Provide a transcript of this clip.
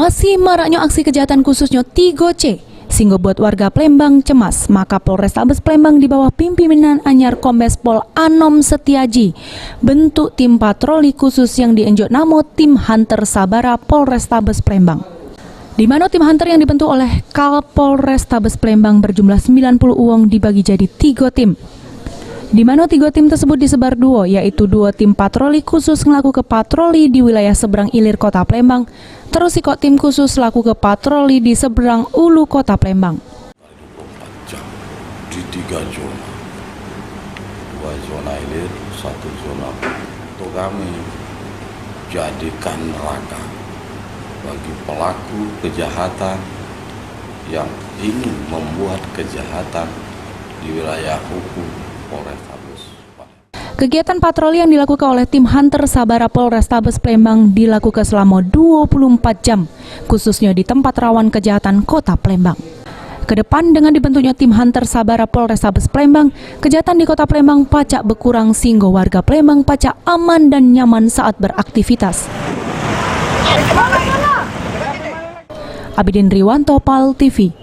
Masih maraknya aksi kejahatan khususnya 3C, sehingga buat warga Palembang cemas. Maka Polrestabes Palembang di bawah pimpinan anyar Kombes Pol Anom Setiaji bentuk tim patroli khusus yang dienjok namo Tim Hunter Sabara Polrestabes Palembang. Di mana tim hunter yang dibentuk oleh Kapolrestabes Palembang berjumlah 90 uang dibagi jadi 3 tim. Di mana 3 tim tersebut disebar 2, yaitu 2 tim patroli khusus ngelaku ke patroli di wilayah seberang ilir kota Palembang, terus ikut tim khusus laku ke patroli di seberang ulu kota Palembang. 24 jam di 3 zona, 2 zona ilir, 1 zona untuk kami jadikan neraka bagi pelaku kejahatan yang ingin membuat kejahatan di wilayah hukum Polrestabes. Kegiatan patroli yang dilakukan oleh tim Hunter Sabara Polrestabes Palembang dilakukan selama 24 jam, khususnya di tempat rawan kejahatan kota Palembang. Kedepan dengan dibentuknya tim Hunter Sabara Polrestabes Palembang, kejahatan di kota Palembang pacak berkurang sehingga warga Palembang pacak aman dan nyaman saat beraktivitas. Abidin Riwanto, PAL TV.